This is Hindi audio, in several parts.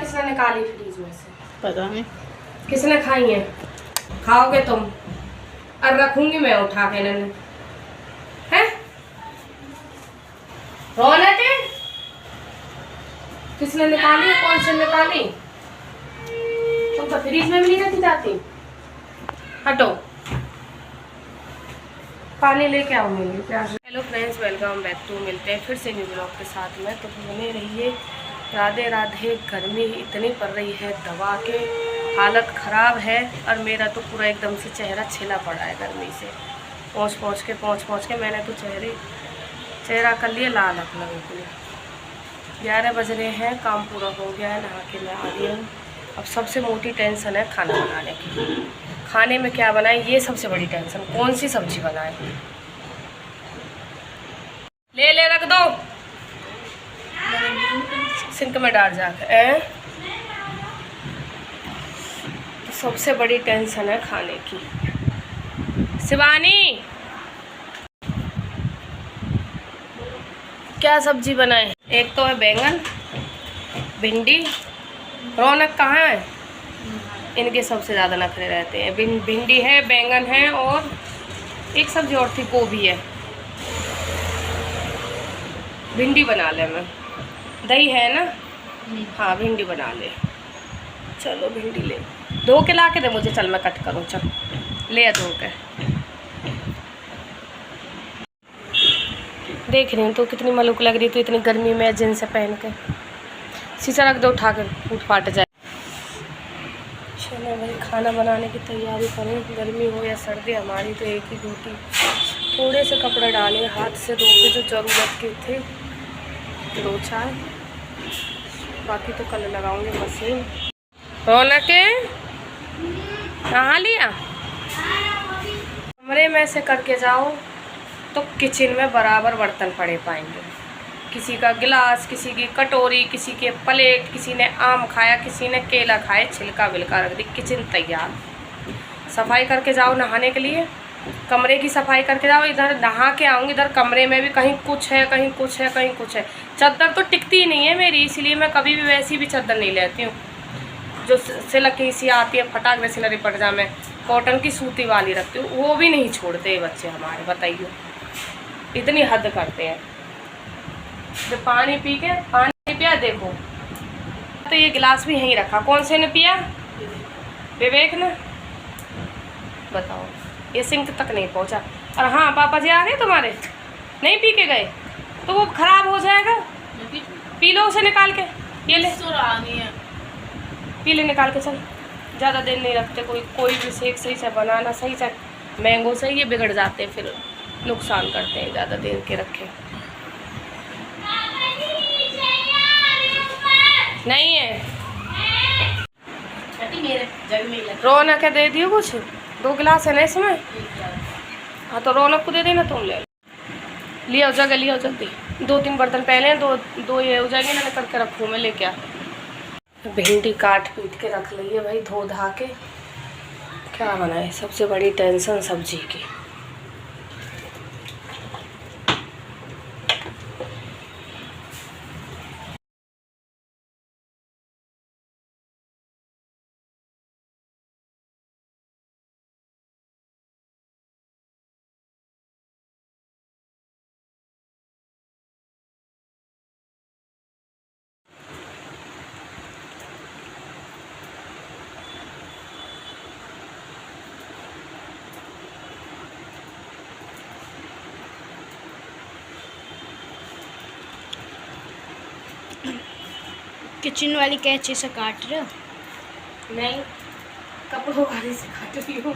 किसने निकाली फ्रीज में से? पता नहीं किसने खाई है? खाओगे तुम और रखूंगी मैं उठा के इन्हें। हैं? रौनक है? किसने निकाली? कौन से निकाली? तुम तो फ्रीज में भी नहीं रखी जाती। हटो, पानी लेके आओ मेरे लिए। Hello friends, welcome back to, मिलते हैं फिर से न्यू ब्लॉग के साथ में। तो बने रहिए। राधे राधे। गर्मी इतनी पड़ रही है, दवा के हालत ख़राब है और मेरा तो पूरा एकदम से चेहरा छिला पड़ा है गर्मी से। पहुँच के मैंने तो चेहरा कर लिया लाल अपना बिल्कुल। 11 बज रहे हैं, काम पूरा हो गया है, नहा के मैं आ गई हूँ। अब सबसे मोटी टेंशन है खाना बनाने की। खाने में क्या बनाए, ये सबसे बड़ी टेंशन। कौन सी सब्जी बनाए? ले रख दो सिंक में डाल जाकर। तो सबसे बड़ी टेंशन है खाने की। शिवानी, क्या सब्जी बनाए? एक तो है बैंगन, भिंडी। रौनक कहाँ है? इनके सबसे ज़्यादा नखरे रहते हैं। भिंडी है, बैंगन है और एक सब्जी और थी, गोभी है। भिंडी बना ले। मैं दही है ना? हाँ, भिंडी बना ले। चलो भिंडी ले, धो के ला के दे मुझे। चल मैं कट करूँ। चल ले धो के। देख रही हूँ तो कितनी मलूक लग रही थी इतनी गर्मी में जींस पहन के। शीशा रख दो उठा कर, फूट फाट जाए। चलो भाई, खाना बनाने की तैयारी करें। गर्मी हो या सर्दी, हमारी तो एक ही ड्यूटी। थोड़े से कपड़े डाले, हाथ से धो के जो ज़रूरत के थे 2-4, बाकी तो कल लगाऊंगे मशीन। रौनक नहा लिया? कमरे में से करके जाओ तो किचन में बराबर बर्तन पड़े पाएंगे। किसी का गिलास, किसी की कटोरी, किसी के प्लेट, किसी ने आम खाया, किसी ने केला खाया, छिलका विलका रख दी। किचन तैयार। सफाई करके जाओ नहाने के लिए, कमरे की सफाई करके जाओ। इधर नहा के आऊँगी, इधर कमरे में भी कहीं कुछ है, कहीं कुछ है, कहीं कुछ है। चादर तो टिकती ही नहीं है मेरी, इसलिए मैं कभी भी वैसी भी चादर नहीं लेती हूँ। जो सिलकी सी आती है, फटाक में सिलरी पट मैं कॉटन की सूती वाली रखती हूँ, वो भी नहीं छोड़ते बच्चे हमारे। बताइए, इतनी हद करते हैं। जो पानी पी के, पानी पिया देखो तो ये गिलास भी यहीं रखा। कौन से ने पिया? विवेक ने। बताओ, ये सिंक तक नहीं पहुंचा। और हाँ, पापा जी आ गए तुम्हारे? नहीं पी के गए तो वो खराब हो जाएगा। पी लो उसे निकाल के। ये ले, पी ले निकाल के। चल, ज़्यादा देर नहीं रखते। कोई भी शेक सही से बनाना, सही से मैंगो से ये बिगड़ जाते हैं, फिर नुकसान करते हैं ज़्यादा देर के रखे। नहीं है रौनक है, दे दियो कुछ। 2 गिलास है ना इसमें? हाँ तो रौनक को दे देना, तुम ले लिया जगह, लिया जल्दी। 2-3 बर्तन पहले, दो ये हो जाएंगे ना, करके रखूँ मैं। लेके आ। भिंडी काट पीट के रख ली है भाई, धो धा के। क्या बनाए? सबसे बड़ी टेंशन सब्जी की। किचन वाली कैंची से काट रहे हो? नहीं, कपड़ों वाले से काट रही हूँ।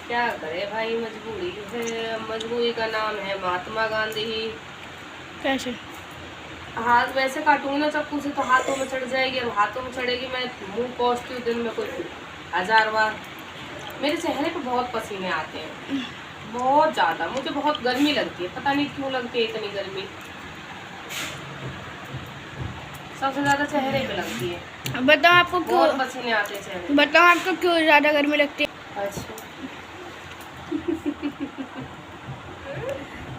क्या करे भाई, मजबूरी है। मजबूरी का नाम है महात्मा गांधी। कैसे? हाथ वैसे काटूंगी ना चाकू से तो हाथों में चढ़ जाएगी, और हाथों में चढ़ेगी। मैं मुंह पहुँचती हूँ दिन में कुछ 1000 बार। मेरे चेहरे पे बहुत पसीने आते हैं, बहुत ज़्यादा। मुझे बहुत गर्मी लगती है, पता नहीं क्यों लगती है इतनी गर्मी। सबसे ज़्यादा चेहरे पे लगती है। बताओ आपको क्यों बहुत पसीने आते हैं चेहरे। बताओ आपको क्यों ज़्यादा गर्मी लगती है? अच्छा,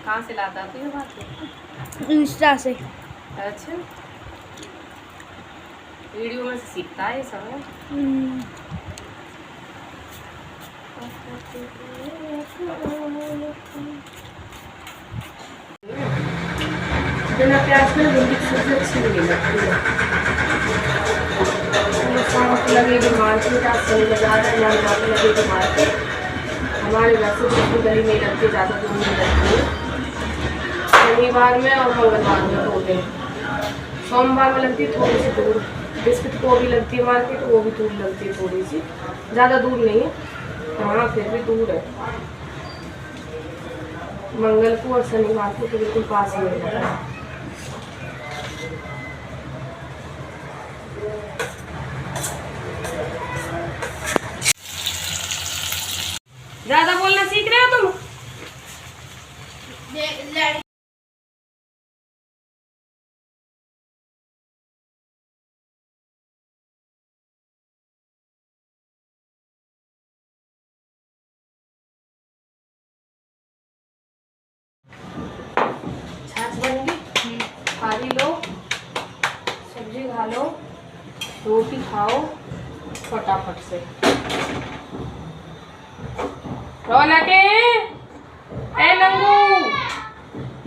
कहाँ से लाता है ये बात? इंस्टा से। अच्छा, वीडियो में से सीखता है ये सब। बिना प्याज में भिंडी की सब्जी अच्छी नहीं लगती है। शाम को लगेगी मार्केट, आज सही बाजार है, यहाँ जाके लगेगी मार्केट। हमारे घर से दूसरी गली में लगती, ज़्यादा दूर नहीं लगती है। शनिवार में और मंगलवार में 2 दिन। सोमवार में लगती है थोड़ी सी दूर। बिस्किट को भी लगती है मार्केट, वो भी दूर लगती है थोड़ी सी, ज़्यादा दूर नहीं है। हाँ फिर भी दूर है। मंगल को और शनिवार को तो बिल्कुल पास में लगा है। ज़्यादा बोलना सीख रहे हो तुम? छाछ बन गई, खारी लो, सब्जी खा लो, रोटी खाओ फटाफट से। रौनक ए नंगू,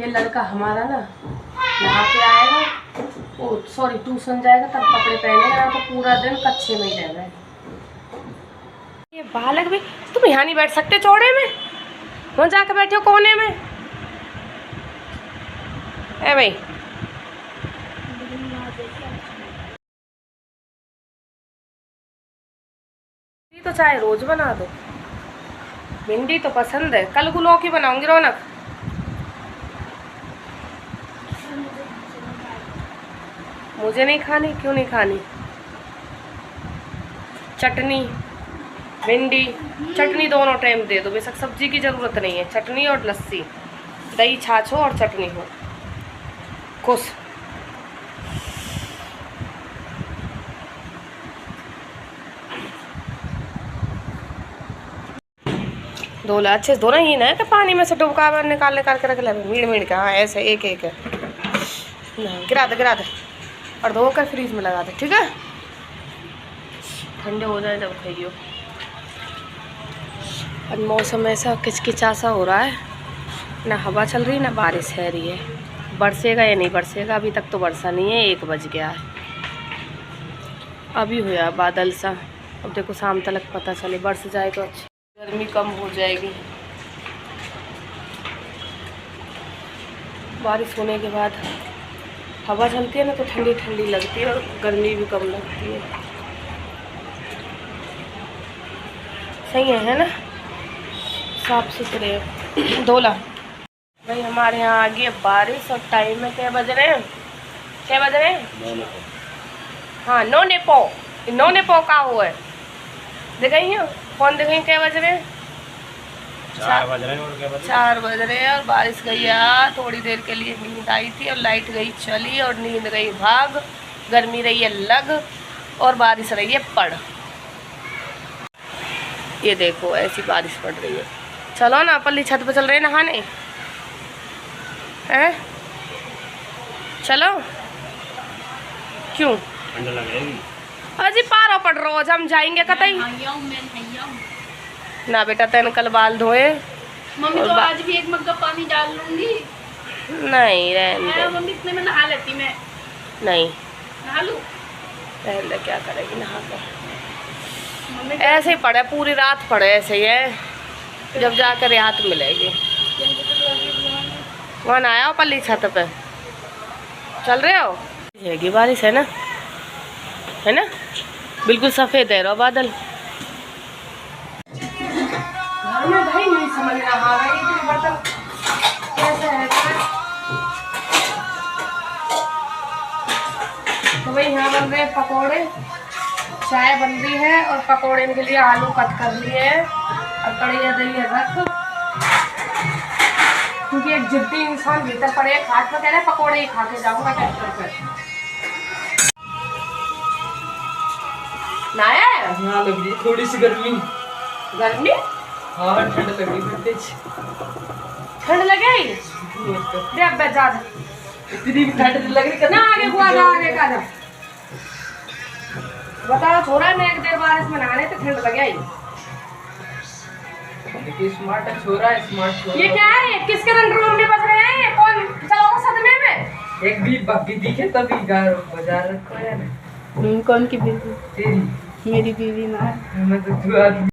ये लड़का हमारा ना नहा के आएगा, ओ सॉरी ट्यूशन जाएगा, तब कपड़े पहनेगा, तो पूरा दिन कच्चे में ही रहेगा। ये बालक भी, तुम यहाँ नहीं बैठ सकते चौड़े में, वहाँ जाकर बैठे हो कोने में। ए भाई, तो चाहे रोज बना दो, भिंडी तो पसंद है। कल को लौकी बनाऊंगी रौनक। मुझे नहीं खानी, क्यों नहीं खानी? चटनी भिंडी चटनी दोनों टाइम दे दो, बेशक सब्जी की ज़रूरत नहीं है। चटनी और लस्सी, दही छाछ हो और चटनी हो, खुश। धोला अच्छे से धोना, ही ना है कि पानी में से डुबका निकाल के रख ले मीड़ मीड़ के। हाँ ऐसे एक एक गिरा दे और धोकर फ्रीज में लगा दे, ठीक है? ठंडे हो जाए जब खाइयो। और मौसम ऐसा किचकिचा सा हो रहा है, ना हवा चल रही ना बारिश है रही है। बरसेगा या नहीं बरसेगा, अभी तक तो बरसा नहीं है। 1 बज गया है, अभी हुआ बादल सा। अब देखो शाम तक पता चले, बरस जाए तो अच्छी, गर्मी कम हो जाएगी। बारिश होने के बाद हवा चलती है ना तो ठंडी ठंडी लगती है और गर्मी भी कम लगती है। सही है ना? साफ सुथरे धोला। भाई हमारे यहाँ आ गई है बारिश और टाइम में क्या बज रहे हैं? 6 बज रहे हैं। हाँ नो नेपो का हुआ है, दिखाई है फोन, दिखाई क्या बज रहे हैं? 4 बज रहे हैं। और क्या 4 बज रहे हैं और बारिश गई यार। थोड़ी देर के लिए नींद आई थी और लाइट गई चली और नींद गई भाग। गर्मी रही है लग और बारिश रही है पड़। ये देखो ऐसी बारिश पड़ रही है। चलो ना पल्ली छत पर चल रहे हैं नहाने, हैं? चलो। क्यों? ठंड लगेगी। अजी पारो पड़ रोज हम जाएंगे कतई ना बेटा। तेन कल बाल धोए मम्मी, तो आज भी एक मग्गा पानी डाल लूंगी। नहीं रहने दे मम्मी, इतने में नहा लेती मैं। नहीं नहा लूं? रहने दे, क्या करेगी नहा कर। ऐसे ही पड़े पूरी रात पड़े ऐसे ही है, जब जाकर राहत मिलेगी। वहाँ ना आया पल्ली छत पे चल रहे हो? रहेगी बारिश, है ना? है ना? बिल्कुल सफ़ेद है रो बादल। घर में भाई नहीं समझ रहा है ये बर्तन कैसे है। तो भाई यहाँ बन रहे हैं पकोड़े, चाय बन रही है और पकोड़े के लिए आलू कट कर लिए हैं और कढ़ैया दही रख, क्योंकि एक जिद्दी इंसान भीतर पड़े है खाट में, कह रहे पकोड़े ही खा के जाऊंगा ट्रैक्टर पर। नाया हाँ लग रही थोड़ी सी गर्मी। हाँ ठंड लग रही है, ठंड लगे तो दे अब जा इतनी भी ठंड लग रही ना आगे हुआ जा आगे का जा बताओ छोरा ने एक देर बारिश में नहाने तो ठंड लग गई। देखिए स्मार्ट छोरा है, स्मार्ट छोरा। ये क्या है, किसके रूम में बज रहे हैं, ये कौन चलाओ सदमे में। एक भी बाकी दिखे तभी बाजार रखो है। कौन की बीवी? तेरी मेरी बीवी ना है। मैं तो तू आदमी।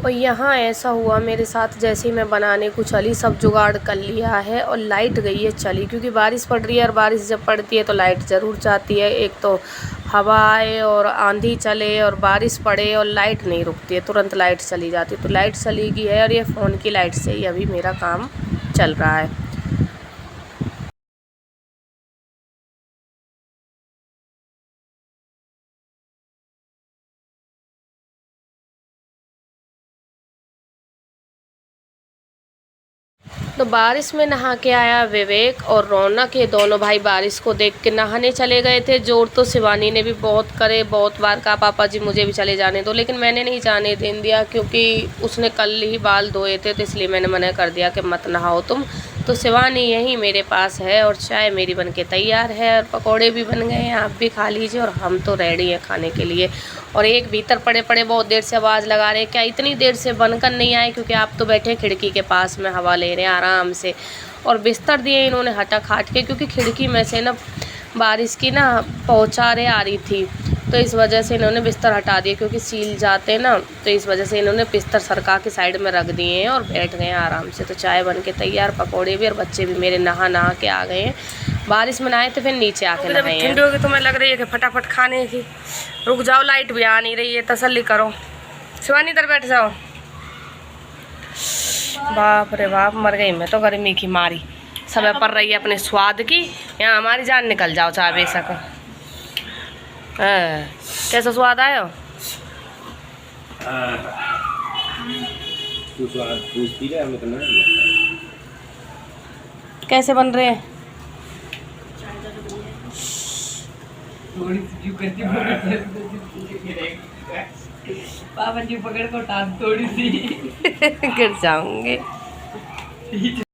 और यहाँ ऐसा हुआ मेरे साथ, जैसे ही मैं बनाने को चली सब जुगाड़ कर लिया है और लाइट गई है चली, क्योंकि बारिश पड़ रही है और बारिश जब पड़ती है तो लाइट ज़रूर जाती है। एक तो हवा आए और आंधी चले और बारिश पड़े और लाइट नहीं रुकती है, तुरंत लाइट चली जाती है। तो लाइट चली गई है और ये फ़ोन की लाइट से ही अभी मेरा काम चल रहा है। तो बारिश में नहा के आया विवेक और रौनक, ये दोनों भाई बारिश को देख के नहाने चले गए थे। जोर तो शिवानी ने भी बहुत करे, बहुत बार कहा पापा जी मुझे भी चले जाने दो, लेकिन मैंने नहीं जाने देन दिया, क्योंकि उसने कल ही बाल धोए थे, तो इसलिए मैंने मना कर दिया कि मत नहाओ तुम। तो शिवानी यहीं मेरे पास है और चाय मेरी बनके तैयार है और पकौड़े भी बन गए हैं, आप भी खा लीजिए और हम तो रेडी हैं खाने के लिए। और एक भीतर पड़े पड़े बहुत देर से आवाज़ लगा रहे हैं, क्या इतनी देर से बनकर नहीं आए, क्योंकि आप तो बैठे खिड़की के पास में हवा ले रहे हैं आराम से। और बिस्तर दिए इन्होंने हटा खाट के, क्योंकि खिड़की में से ना बारिश की ना पौचारें आ रही थी, तो इस वजह से इन्होंने बिस्तर हटा दिए, क्योंकि सील जाते हैं ना, तो इस वजह से इन्होंने बिस्तर सरका के साइड में रख दिए हैं और बैठ गए हैं आराम से। तो चाय बन के तैयार, पकौड़े भी, और बच्चे भी मेरे नहा के आ गए हैं। बारिश में नहाए तो फिर नीचे आके नहाए हैं। ठंडी होगी तो मैं लग रही है कि फटाफट खाने की। रुक जाओ, लाइट भी आ नहीं रही है, तसल्ली करो। शिवानी इधर बैठ जाओ। बाप रे बाप, मर गई मैं तो गर्मी की मारी। समय पड़ रही है अपने स्वाद की, यहाँ हमारी जान निकल जाओ चाहे बेशक। कैसा स्वाद आया? कैसे बन रहे हैं? थोड़ी सी करती पापा जी पकड़ को टाल थोड़ी सी गिर जाऊंगे।